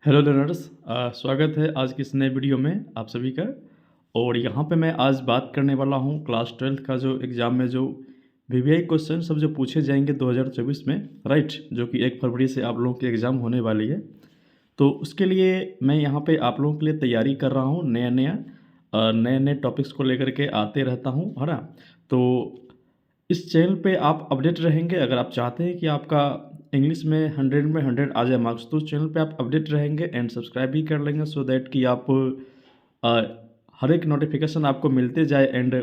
Hello learners, स्वागत है आज की इस नए वीडियो में आप सभी का। और यहाँ पे मैं आज बात करने वाला हूँ क्लास 12th का जो एग्ज़ाम में जो वीवीआई क्वेश्चन सब जो पूछे जाएंगे 2024 में, राइट, जो कि 1 फरवरी से आप लोगों की एग्ज़ाम होने वाली है। तो उसके लिए मैं यहाँ पे आप लोगों के लिए तैयारी कर रहा हूँ, नए नए टॉपिक्स को लेकर के आते रहता हूँ, है ना। तो इस चैनल पे आप अपडेट रहेंगे। अगर आप चाहते हैं कि आपका इंग्लिश में 100 में 100 आ जाए मार्क्स, तो उस चैनल पे आप अपडेट रहेंगे एंड सब्सक्राइब भी कर लेंगे, सो दैट कि आप अ, हर एक नोटिफिकेशन आपको मिलते जाए एंड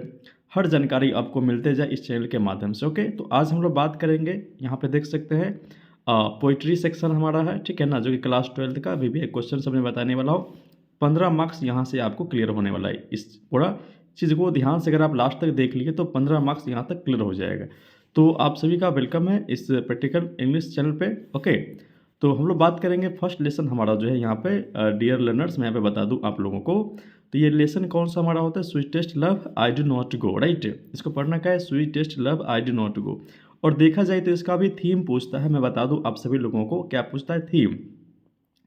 हर जानकारी आपको मिलते जाए इस चैनल के माध्यम से। ओके, तो आज हम लोग बात करेंगे, यहाँ पे देख सकते हैं पोइट्री सेक्शन हमारा है, ठीक है ना, जो कि क्लास 12th का वीवीआई क्वेश्चन सब मैं बताने वाला हूँ। 15 मार्क्स यहाँ से आपको क्लियर होने वाला है। इस पूरा चीज़ को ध्यान से अगर आप लास्ट तक देख लिए तो 15 मार्क्स यहाँ तक क्लियर हो जाएगा। तो आप सभी का वेलकम है इस प्रैक्टिकल इंग्लिश चैनल पे। ओके, तो हम लोग बात करेंगे फर्स्ट लेसन हमारा जो है यहाँ पे, डियर लर्नर्स, मैं यहाँ पे बता दूँ आप लोगों को। तो ये लेसन कौन सा हमारा होता है? Sweetest love I do not go, right. इसको पढ़ना क्या है? Sweetest love I do not go. और देखा जाए तो इसका भी थीम पूछता है। मैं बता दूँ आप सभी लोगों को क्या पूछता है, थीम।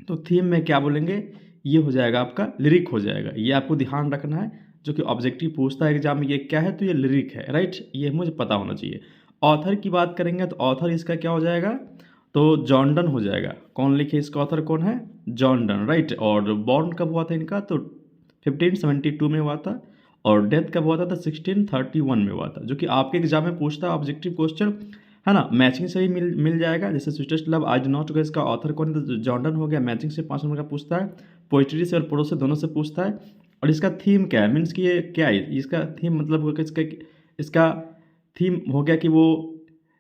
तो थीम में क्या बोलेंगे? ये हो जाएगा आपका लिरिक हो जाएगा। ये आपको ध्यान रखना है, जो कि ऑब्जेक्टिव पूछता है एग्जाम में। ये क्या है? तो ये लिरिक है, राइट। ये मुझे पता होना चाहिए। ऑथर की बात करेंगे तो ऑथर इसका क्या हो जाएगा? तो जॉन डन हो जाएगा। कौन लिखे? इसका ऑथर कौन है? John Donne, right. और बॉर्न कब हुआ था इनका? तो 1572 में हुआ था। और डेथ कब हुआ था? तो 1631 में हुआ था, जो कि आपके एग्जाम में पूछता है ऑब्जेक्टिव क्वेश्चन, है ना। मैचिंग से भी मिल जाएगा। जैसे sweetest love I do not go, इसका ऑथर कौन है? तो जॉर्डन हो गया। मैचिंग से 5 नंबर का पूछता है। पोइट्री से और प्रोज से दोनों से पूछता है। और इसका थीम क्या है? मीन्स कि ये क्या है? इसका थीम मतलब होगा कि इसका थीम हो गया कि वो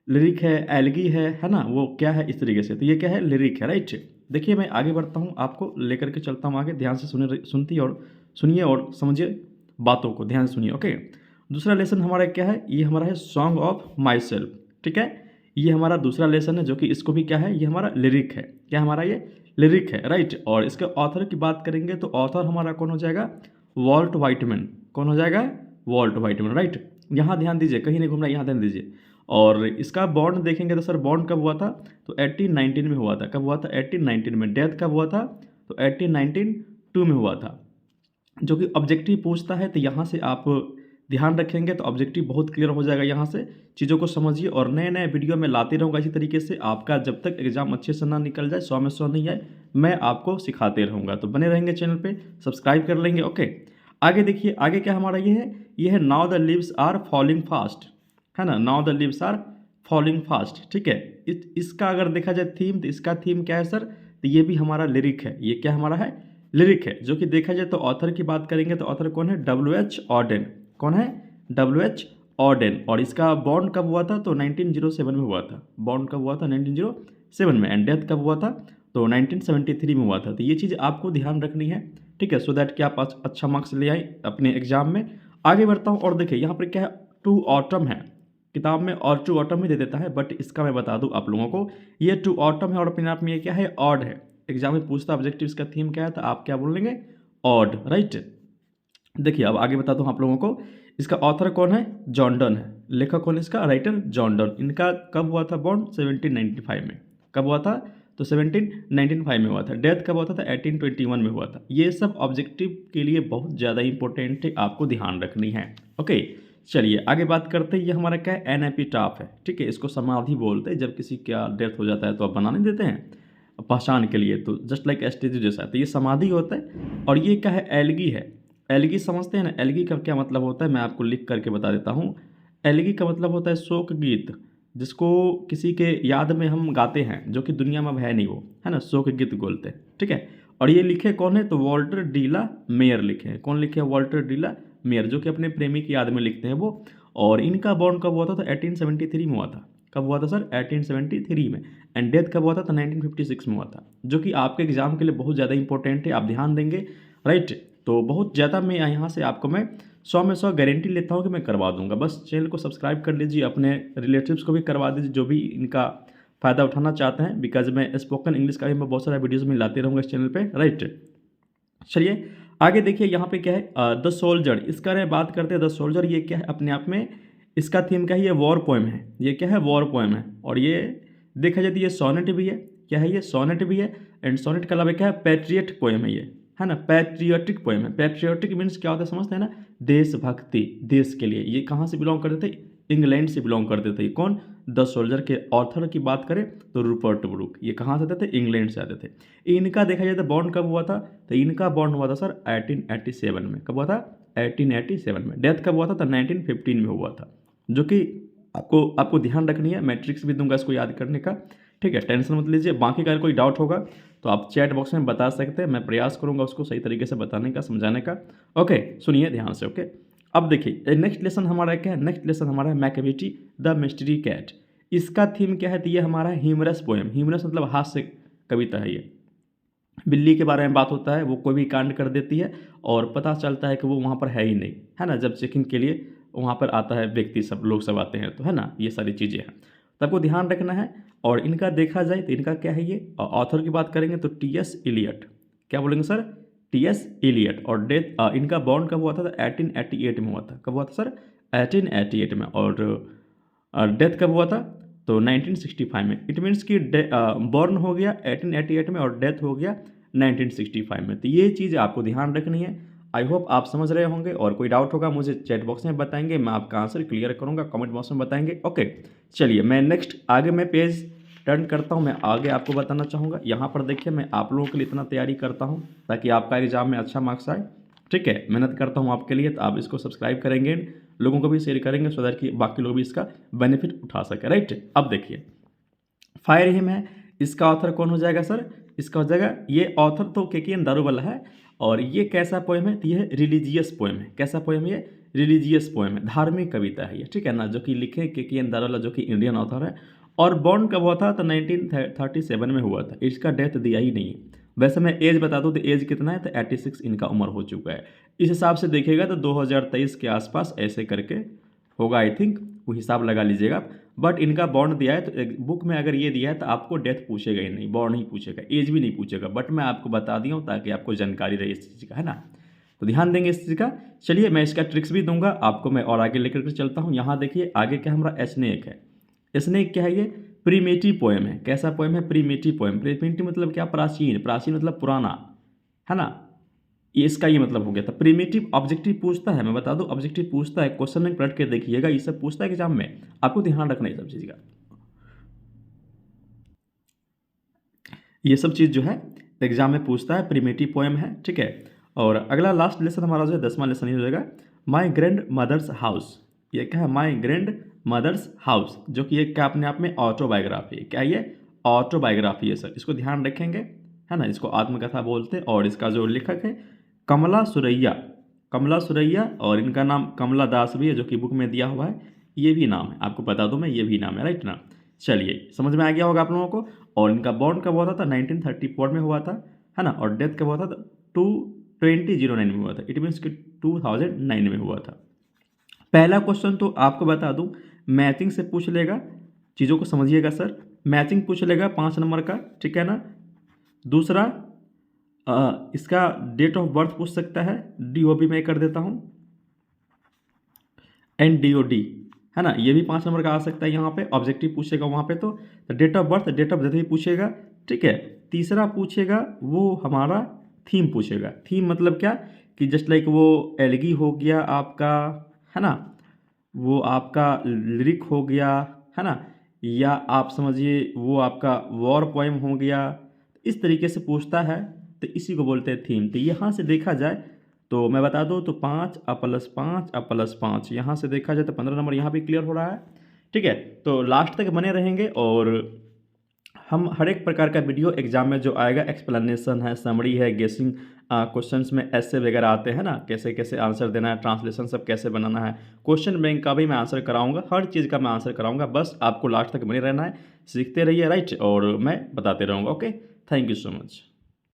लिरिक है, एल्गी है ना, वो क्या है इस तरीके से। तो ये क्या है? लिरिक है, राइट। देखिए मैं आगे बढ़ता हूँ, आपको लेकर के चलता हूँ आगे। ध्यान से सुनिए और समझिए बातों को, ध्यान से सुनिए। ओके, दूसरा लेसन हमारा क्या है? ये हमारा है सॉन्ग ऑफ माई सेल्फ, ठीक है। ये हमारा दूसरा लेसन है, जो कि इसको भी क्या है? ये हमारा लिरिक है। क्या हमारा ये? लिरिक है, राइट। और इसके ऑथर की बात करेंगे तो ऑथर हमारा कौन हो जाएगा? Walt Whitman. कौन हो जाएगा? Walt Whitman, right. यहाँ ध्यान दीजिए, कहीं नहीं घूमना, यहाँ ध्यान दीजिए। और इसका बॉन्ड देखेंगे तो सर बॉन्ड कब हुआ था? तो 1819 में हुआ था। कब हुआ था? 1819 में। डेथ कब हुआ था? तो 1892 में हुआ था। जो कि ऑब्जेक्टिव पूछता है, तो यहाँ से आप ध्यान रखेंगे तो ऑब्जेक्टिव बहुत क्लियर हो जाएगा। यहाँ से चीज़ों को समझिए और नए नए वीडियो में लाते रहूँगा इसी तरीके से। आपका जब तक एग्जाम अच्छे से ना निकल जाए, 100 में 100 नहीं आए, मैं आपको सिखाते रहूँगा। तो बने रहेंगे चैनल पे, सब्सक्राइब कर लेंगे। ओके, आगे देखिए, आगे क्या हमारा ये है now the leaves are falling fast, है ना। Now the leaves are falling fast, ठीक है। इसका अगर देखा जाए थीम, तो इसका थीम क्या है सर? तो ये भी हमारा लिरिक है। ये क्या हमारा है? लिरिक है। जो कि देखा जाए तो ऑथर की बात करेंगे तो ऑथर कौन है? W.H. ऑर्डेन। कौन है? W.H. ऑर्डेन। और इसका बॉन्ड कब हुआ था? तो 1907 में हुआ था। बॉन्ड कब हुआ था? 1907 में। एंड डेथ कब हुआ था? तो 1973 में हुआ था। तो ये चीज़ आपको ध्यान रखनी है, ठीक है, सो दैट कि आप अच्छा मार्क्स ले आए अपने एग्जाम में। आगे बढ़ता हूँ और देखिए यहाँ पर क्या है? टू ऑटम है किताब में, और टू ऑटम ही दे देता है, बट इसका मैं बता दूँ आप लोगों को, ये टू ऑटम है और अपने आप में ये क्या है? ऑड है। एग्जाम में पूछता ऑब्जेक्टिव इसका थीम क्या है, तो आप क्या बोलेंगे? Odd, right. देखिए अब आगे बताता हूँ आप लोगों को। इसका ऑथर कौन है? जॉन डन है। लेखक कौन है इसका? Writer John Donne. इनका कब हुआ था बॉन्ड? 1795 में। कब हुआ था? तो 1795 में हुआ था। डेथ कब हुआ था? 1821 में हुआ था। ये सब ऑब्जेक्टिव के लिए बहुत ज़्यादा इंपॉर्टेंट है, आपको ध्यान रखनी है। ओके, चलिए आगे बात करते हैं। ये हमारा क्या है? एन एपिटाफ है, ठीक है। इसको समाधि बोलते हैं। जब किसी का डेथ हो जाता है तो आप बना नहीं देते हैं पहचान के लिए, तो जस्ट लाइक एस्टेज जैसा, तो ये समाधि होता है। और ये क्या है? एल्गी है। एल्गी समझते हैं ना? एल्गी का क्या मतलब होता है, मैं आपको लिख करके बता देता हूँ। एल्गी का मतलब होता है शोक गीत, जिसको किसी के याद में हम गाते हैं, जो कि दुनिया में अब है नहीं, वो है ना, शोक गीत बोलते हैं, ठीक है। और ये लिखे कौन है? तो वॉल्टर डीला मेयर लिखे हैं। कौन लिखे हैं? वॉल्टर डीला मेयर, जो कि अपने प्रेमी की याद में लिखते हैं वो। और इनका बॉन्ड कब हुआ था? तो 1873 में हुआ था। कब हुआ था सर? 1873 में। एंड डेथ कब हुआ था? तो 1956 में हुआ था। जो कि आपके एग्जाम के लिए बहुत ज़्यादा इंपॉर्टेंट है, आप ध्यान देंगे, राइट। तो बहुत ज़्यादा मैं यहाँ से आपको मैं 100 में 100 गारंटी लेता हूँ कि मैं करवा दूंगा। बस चैनल को सब्सक्राइब कर लीजिए, अपने रिलेटिव्स को भी करवा दीजिए जो भी इनका फ़ायदा उठाना चाहते हैं, बिकॉज मैं स्पोकन इंग्लिश का भी मैं बहुत सारा वीडियोज़ में लाते रहूँगा इस चैनल पर, राइट। चलिए आगे देखिए, यहाँ पे क्या है? The soldier. इसका मैं बात करते हैं। द सोल्जर ये क्या है? अपने आप में इसका थीम क्या है? ये वॉर पोएम है। ये क्या है? वॉर पोएम है। और ये देखा जाए तो ये सोनेट भी है, क्या है ये, सोनेट भी है, एंड सोनेट के अलावा क्या है, पैट्रियट पोएम है ये, है ना, पैट्रियोटिक पोएम है। पैट्रियोटिक मीन्स क्या होता है समझते हैं ना, देशभक्ति, देश के लिए। ये कहाँ से बिलोंग करते थे, इंग्लैंड से बिलोंग करते थे। कौन, द सोल्जर के ऑथर की बात करें तो रूपर्ट ब्रूक, ये कहाँ से आते थे, इंग्लैंड से आते थे। इनका देखा जाए तो बॉन्ड कब हुआ था, तो इनका बॉन्ड हुआ था सर 1887 में। कब हुआ था, 1887 में। डेथ कब हुआ था, तो 1915 में हुआ था, जो कि आपको ध्यान रखनी है। मैट्रिक्स भी दूंगा इसको याद करने का, ठीक है, टेंशन मत लीजिए। बाकी का अगर कोई डाउट होगा तो आप चैट बॉक्स में बता सकते हैं, मैं प्रयास करूंगा उसको सही तरीके से बताने का, समझाने का। ओके, सुनिए ध्यान से। ओके, अब देखिए नेक्स्ट लेसन हमारा क्या है, नेक्स्ट लेसन हमारा है मैकेविटी द मिस्ट्री कैट। इसका थीम क्या है, तो ये हमारा ह्यूमरस पोएम। ह्यूमरस मतलब हास्य कविता है ये। बिल्ली के बारे में बात होता है, वो कोई भी कांड कर देती है और पता चलता है कि वो वहाँ पर है ही नहीं, है ना, जब चेकिंग के लिए वहाँ पर आता है व्यक्ति, सब लोग सब आते हैं, तो है ना, ये सारी चीज़ें हैं, तो आपको ध्यान रखना है। और इनका देखा जाए तो इनका क्या है ये, ऑथर की बात करेंगे तो टी.एस. इलियट। क्या बोलेंगे सर, टी.एस. इलियट। और डेथ इनका बॉन्ड कब हुआ था, 1888 में हुआ था। कब हुआ था सर, 1888 में। और डेथ कब हुआ था, तो 1965 में। इट मीन्स कि बॉर्न हो गया 1888 में और डेथ हो गया 1965 में। तो ये चीज़ आपको ध्यान रखनी है। आई होप आप समझ रहे होंगे, और कोई डाउट होगा मुझे चैट बॉक्स में बताएंगे, मैं आपका आंसर क्लियर करूंगा, कमेंट बॉक्स में बताएंगे। ओके, चलिए मैं नेक्स्ट आगे मैं पेज टर्न करता हूं, मैं आगे आपको बताना चाहूँगा। यहाँ पर देखिए, मैं आप लोगों के लिए इतना तैयारी करता हूँ ताकि आपका एग्जाम में अच्छा मार्क्स आए, ठीक है, मेहनत करता हूँ आपके लिए। तो आप इसको सब्सक्राइब करेंगे, लोगों को भी शेयर करेंगे, सो दैट कि बाकी लोग भी इसका बेनिफिट उठा सके, राइट। अब देखिए, फायर हिम है, इसका ऑथर कौन हो जाएगा सर, इसका हो जाएगा, ये ऑथर तो के.एन. दारूवाला है। और ये कैसा पोएम है, तो ये रिलीजियस पोएम है। कैसा पोएम है ये, रिलीजियस पोएम है, धार्मिक कविता है ये, ठीक है ना, जो कि लिखे के.एन. दारूवाला, जो कि इंडियन ऑथर है। और बॉन्ड कब हुआ था, तो 1937 में हुआ था। इसका डेथ दिया ही नहीं है। वैसे मैं एज बता दूं तो एज कितना है, तो 86 इनका उम्र हो चुका है। इस हिसाब से देखिएगा तो 2023 के आसपास ऐसे करके होगा, आई थिंक, वो हिसाब लगा लीजिएगा। बट इनका बॉन्ड दिया है, तो एक बुक में अगर ये दिया है तो आपको डेथ पूछेगा ही नहीं, बॉन्ड नहीं पूछेगा, एज भी नहीं पूछेगा। बट मैं आपको बता दिया हूँ ताकि आपको जानकारी रहे इस चीज़ का, है ना, तो ध्यान देंगे इस चीज़ का। चलिए मैं इसका ट्रिक्स भी दूंगा आपको, मैं और आगे लेकर के चलता हूँ। यहाँ देखिए आगे क्या हमारा स्नेक है। स्नेक क्या है ये, प्रीमेटिव पोएम है। कैसा पोएम है, प्रीमेटिव पोएम। प्रीमेटिव मतलब क्या, प्राचीन, प्राचीन मतलब पुराना, है ना, इसका ये मतलब हो गया था। प्रीमेटिव ऑब्जेक्टिव पूछता है, मैं बता दूं ऑब्जेक्टिव पूछता है, क्वेश्चन में पलट के देखिएगा, ये सब पूछता है एग्जाम में, आपको ध्यान रखना है सब चीज़ का। ये सब चीज़ जो है एग्जाम में पूछता है, प्रीमेटिव पोएम है, ठीक है। और अगला लास्ट लेसन हमारा जो है 10वां लेसन ही हो जाएगा, माई ग्रैंड मदर्स हाउस। ये क्या है, माई ग्रैंड मदर्स हाउस, जो कि ये क्या अपने आप में ऑटोबायोग्राफी है। क्या ये, ऑटोबायोग्राफी है सर, इसको ध्यान रखेंगे, है ना, इसको आत्मकथा बोलते हैं। और इसका जो लेखक है कमला सुरैया, कमला सुरैया, और इनका नाम कमला दास भी है, जो कि बुक में दिया हुआ है, ये भी नाम है, आपको बता दूं मैं, ये भी नाम है, राइट ना। चलिए समझ में आ गया होगा आप लोगों को। और इनका बॉन्ड कब हुआ था, 1934 में हुआ था, है ना। और डेथ कब हुआ था, 2009 में हुआ था। इट मीन्स कि 2009 में हुआ था। पहला क्वेश्चन तो आपको बता दूं मैचिंग से पूछ लेगा, चीज़ों को समझिएगा सर, मैचिंग पूछ लेगा 5 नंबर का, ठीक है ना। दूसरा इसका डेट ऑफ बर्थ पूछ सकता है, DOB में कर देता हूँ, NDOD, है ना, ये भी 5 नंबर का आ सकता है। यहाँ पे ऑब्जेक्टिव पूछेगा वहाँ पे, तो date of birth, date of death भी पूछेगा, ठीक है। तीसरा पूछेगा वो हमारा थीम पूछेगा। थीम मतलब क्या, कि जस्ट लाइक वो एलगी हो गया आपका, है ना, वो आपका लिरिक हो गया, है ना, या आप समझिए वो आपका वॉर पोएम हो गया, इस तरीके से पूछता है, तो इसी को बोलते हैं थीम। तो यहाँ से देखा जाए तो मैं बता दूँ तो 5 + 5 + 5, यहाँ से देखा जाए तो 15 नंबर यहाँ भी क्लियर हो रहा है, ठीक है। तो लास्ट तक बने रहेंगे, और हम हर एक प्रकार का वीडियो एग्जाम में जो आएगा, एक्सप्लेनेशन है, समरी है, गेसिंग क्वेश्चंस में ऐसे वगैरह आते हैं ना, कैसे कैसे आंसर देना है, ट्रांसलेशन सब कैसे बनाना है, क्वेश्चन बैंक का भी मैं आंसर कराऊंगा, हर चीज़ का मैं आंसर कराऊंगा। बस आपको लास्ट तक बने रहना है, सीखते रहिए, राइट, और मैं बताते रहूँगा। Okay, thank you so much.